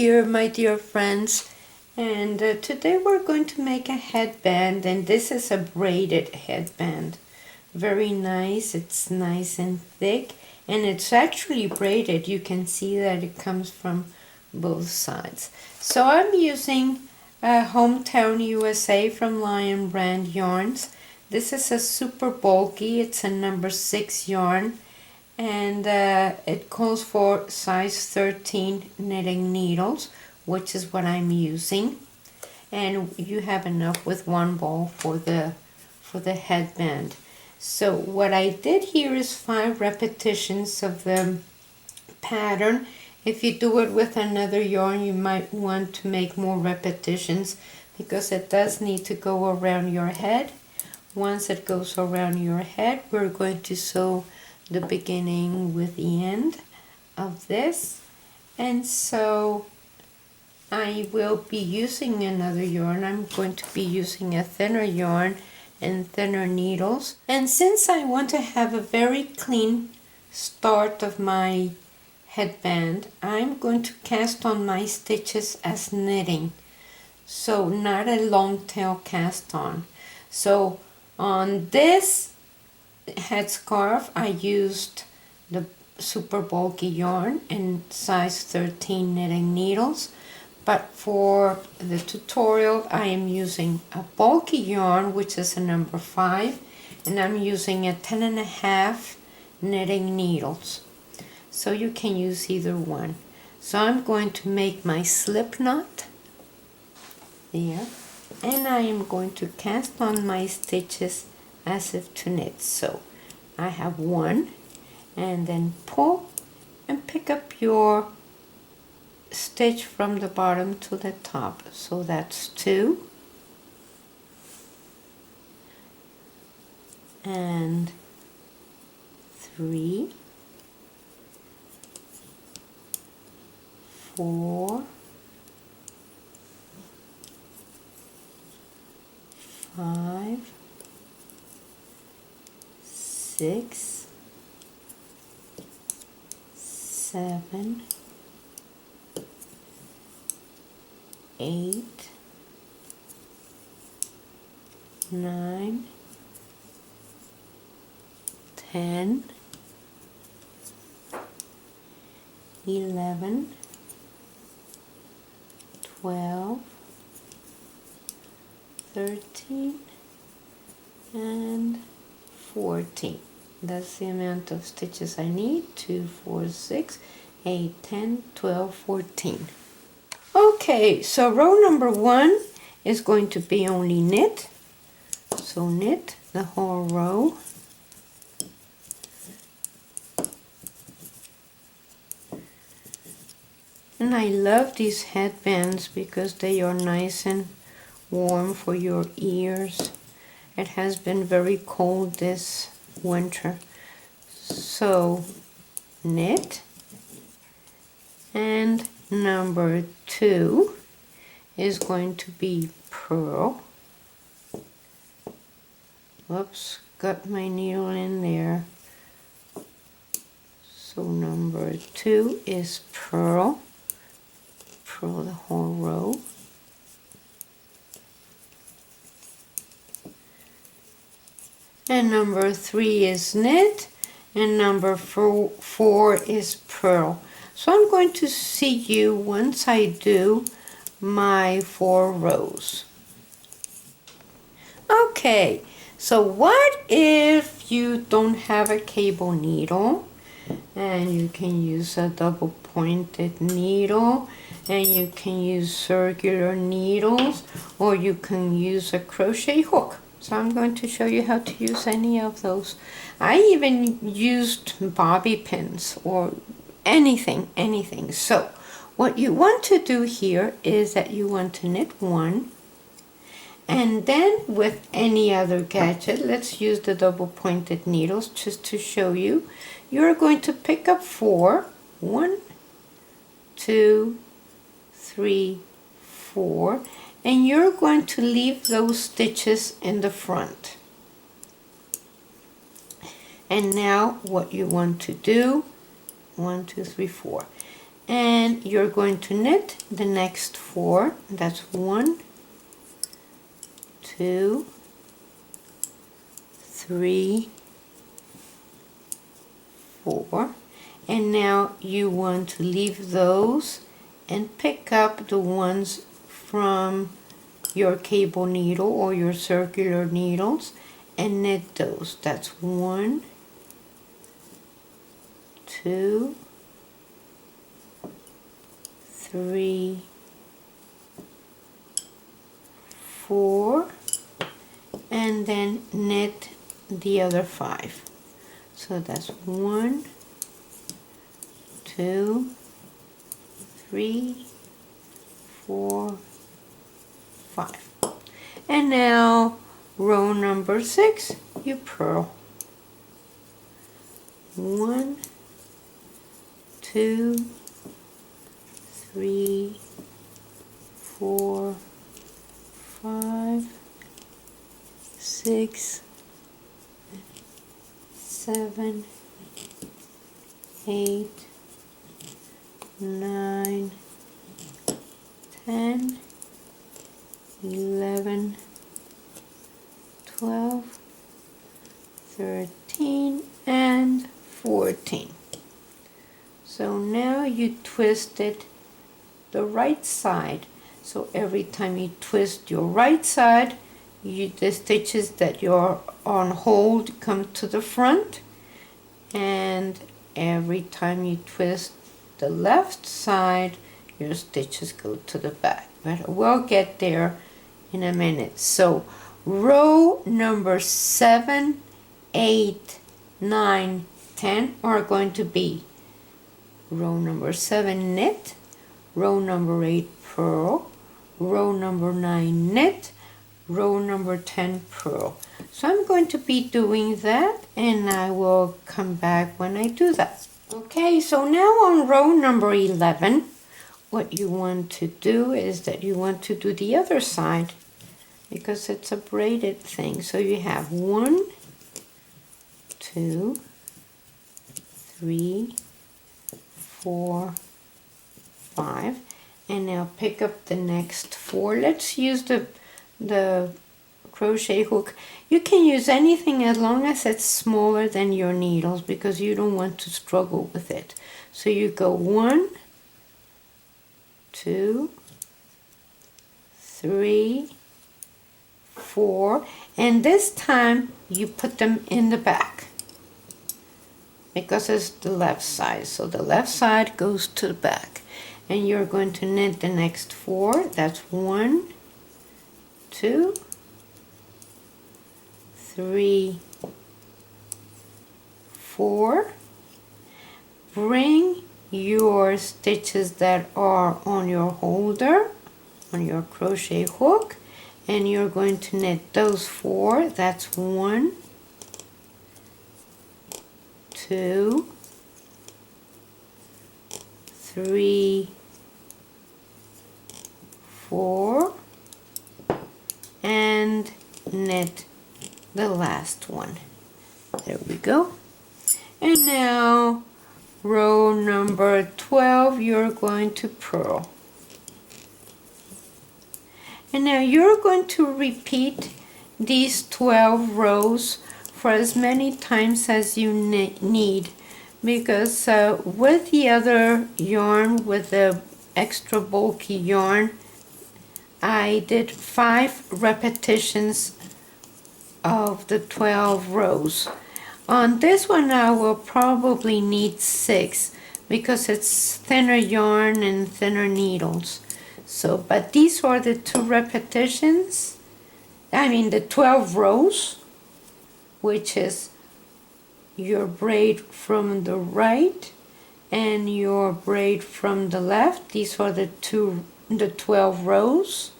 here, my dear friends, and today we're going to make a headband, and this is a braided headband. Very nice. It's nice and thick, and it's actually braided. You can see that it comes from both sides. So I'm using Hometown USA from Lion Brand yarns. This is a super bulky. It's a number 6 yarn, and it calls for size 13 knitting needles, which is what I'm using. And you have enough with one ball for the headband. So what I did here is 5 repetitions of the pattern. If you do it with another yarn, you might want to make more repetitions because it does need to go around your head. Once it goes around your head, we're going to sew the beginning with the end of this. And so I will be using another yarn. I'm going to be using a thinner yarn and thinner needles. And since I want to have a very clean start of my headband, I'm going to cast on my stitches as knitting, so not a long tail cast on. So on this headscarf I used the super bulky yarn and size 13 knitting needles, but for the tutorial I am using a bulky yarn, which is a number 5, and I'm using a 10.5 knitting needles. So you can use either one. So I'm going to make my slip knot there, and I am going to cast on my stitches as if to knit. So I have 1, and then pull and pick up your stitch from the bottom to the top. So that's 2, and 3, 4, 5, 6, 7, 8, 9, 10, 11, 12, 13, and 14. That's the amount of stitches I need. 2, 4, 6, 8, 10, 12, 14. Okay, so row number 1 is going to be only knit. So knit the whole row. And I love these headbands because they are nice and warm for your ears. It has been very cold this winter. So knit, and number 2 is going to be purl. Whoops, got my needle in there. So number 2 is purl. Purl the whole row. And number 3 is knit, and number 4 is purl. So I'm going to see you once I do my 4 rows. Okay, so what if you don't have a cable needle, and you can use a double pointed needle, and you can use circular needles, or you can use a crochet hook. So I'm going to show you how to use any of those. I even used bobby pins or anything. So what you want to do here is that you want to knit 1, and then with any other gadget, let's use the double pointed needles just to show you, you're going to pick up 4. 1, 2, 3, 4, and you're going to leave those stitches in the front. And now what you want to do, 1, 2, 3, 4. and you're going to knit the next 4. That's 1, 2, 3, 4, and now you want to leave those and pick up the ones from your cable needle or your circular needles and knit those. That's 1, 2, 3, 4, and then knit the other 5. So that's 1, 2, 3, 4, 5. And now row number 6, you purl. 1, 2, 3, 4, 5, 6, 7, 8, 9, 10, 11, 12, 13, and 14. So now you twisted the right side. So every time you twist your right side, the stitches that you're on hold come to the front, and every time you twist the left side, your stitches go to the back. But we'll get there in a minute. So row number 7, 8, 9, 10 are going to be row number 7 knit, row number 8 purl, row number 9 knit, row number 10 purl. So I'm going to be doing that, and I will come back when I do that. Okay, so now on row number 11, what you want to do is that you want to do the other side, because it's a braided thing. So you have 1, 2, 3, 4, 5, and now pick up the next 4. Let's use the crochet hook. You can use anything as long as it's smaller than your needles, because you don't want to struggle with it. So you go 1, 2, 3, 4, and this time you put them in the back because it's the left side. So the left side goes to the back, and you're going to knit the next 4. That's 1, 2, 3, 4. Bring your stitches that are on your holder, on your crochet hook, and you're going to knit those 4. That's 1, 2, 3, 4, and knit the last one. There we go. And now row number 12, you're going to purl. And now you're going to repeat these 12 rows for as many times as you need, because with the other yarn, with the extra bulky yarn, I did 5 repetitions of the 12 rows. On this one I will probably need 6 because it's thinner yarn and thinner needles. So, but these are the 2 repetitions, the 12 rows, which is your braid from the right and your braid from the left. These are the 12 rows.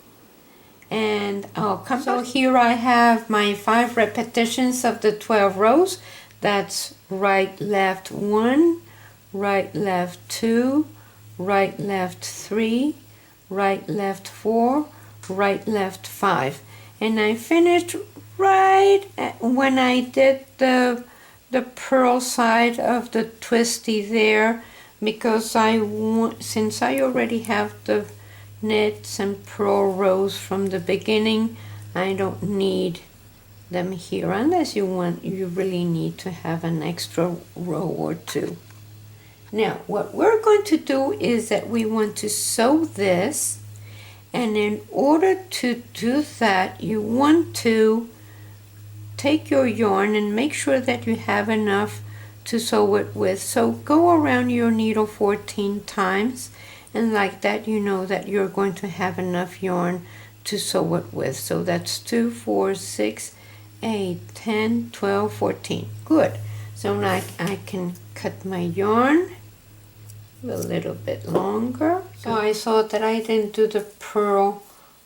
And I'll come back. So here I have my 5 repetitions of the 12 rows. That's right, left 1, right, left 2, right, left 3, right, left 4, right, left 5. And I finished right when I did the purl side of the twisty there. because since I already have the knits and purl rows from the beginning, I don't need them here unless you really need to have an extra row or two. Now what we're going to do is that we want to sew this, and in order to do that you want to take your yarn and make sure that you have enough to sew it with. So go around your needle 14 times, and like that you know that you're going to have enough yarn to sew it with. So that's 2, 4, 6, 8, 10, 12, 14. Good. So now I can cut my yarn a little bit longer. So I saw that I didn't do the purl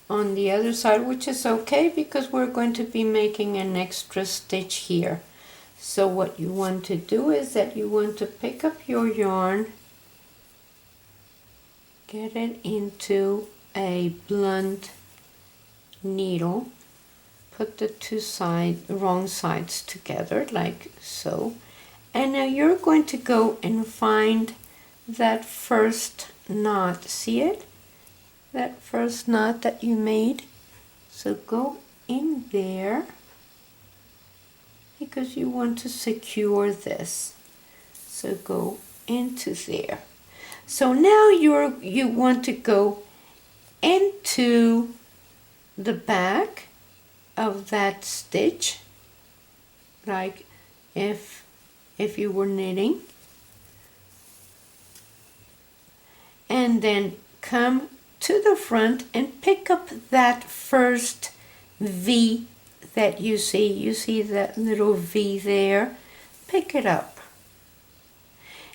on the other side, which is okay because we're going to be making an extra stitch here. So what you want to do is that you want to pick up your yarn, get it into a blunt needle, put the wrong sides together like so, and now you're going to go and find that first knot. See it? That first knot that you made. So go in there because you want to secure this. So go into there. So now you want to go into the back of that stitch, like if you were knitting, and then come to the front and pick up that first V that you see that little V there, pick it up.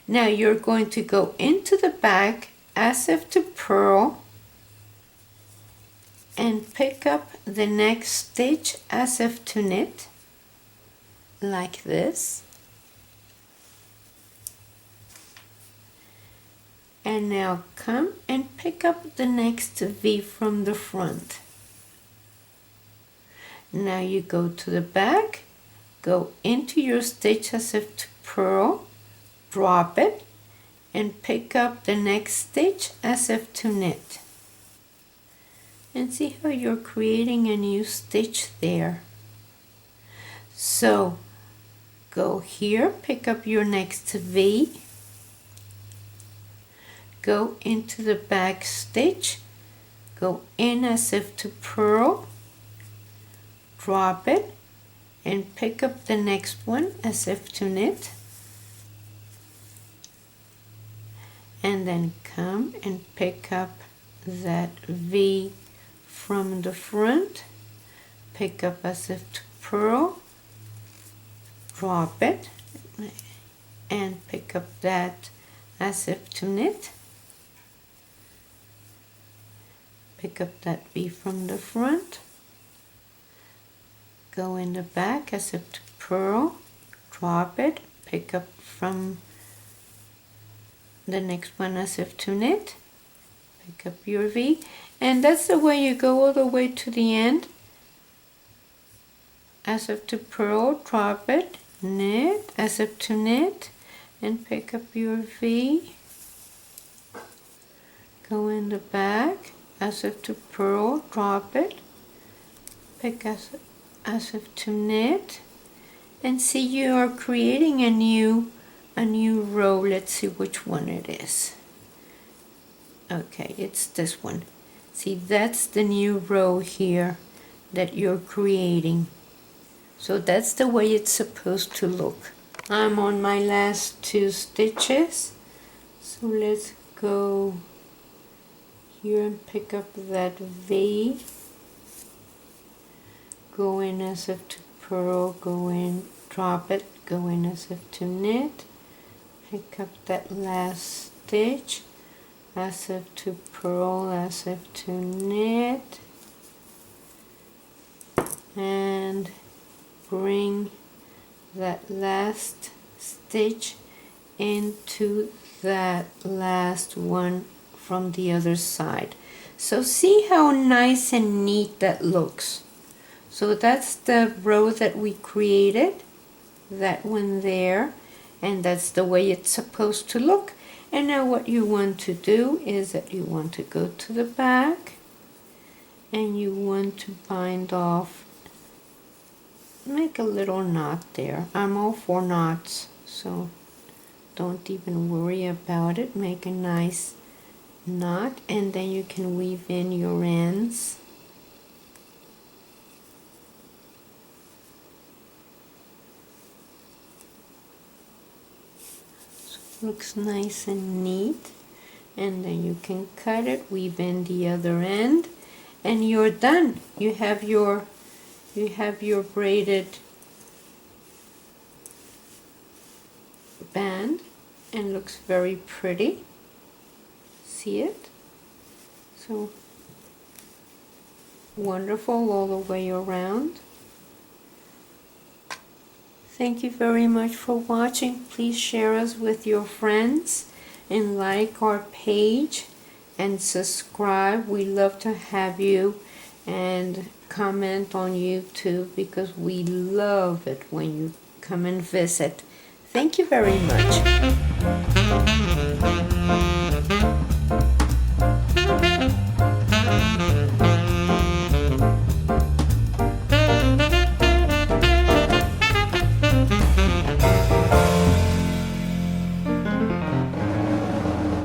Now you're going to go into the back as if to purl and pick up the next stitch as if to knit, like this. And now come and pick up the next V from the front. Now you go to the back, go into your stitch as if to purl, drop it, and pick up the next stitch as if to knit. And see how you're creating a new stitch there. So go here, pick up your next V, go into the back stitch, go in as if to purl, drop it, and pick up the next one as if to knit, and then come and pick up that V from the front, pick up as if to purl, drop it, and pick up that as if to knit, pick up that V from the front, go in the back as if to purl, drop it, pick up from the next one as if to knit, pick up your V, and that's the way you go all the way to the end. As if to purl, drop it, knit, as if to knit, and pick up your V, go in the back as if to purl, drop it, pick as if to knit, and see you are creating a new row. Let's see which one it is. Okay, it's this one. See, that's the new row here that you're creating. So that's the way it's supposed to look. I'm on my last 2 stitches, so let's go here and pick up that V, go in as if to purl, go in, drop it, go in as if to knit, pick up that last stitch, as if to purl, as if to knit, and bring that last stitch into that last one from the other side. So see how nice and neat that looks. So that's the row that we created, that one there, and that's the way it's supposed to look. And now what you want to do is that you want to go to the back and you want to bind off, make a little knot there. I'm all for knots, so don't even worry about it. Make a nice knot, and then you can weave in your ends. So looks nice and neat, and then you can cut it, weave in the other end, and you're done. You have your braided band, and looks very pretty. See it? So wonderful all the way around. Thank you very much for watching. Please share us with your friends and like our page and subscribe. We love to have you, and comment on YouTube because we love it when you come and visit. Thank you very much.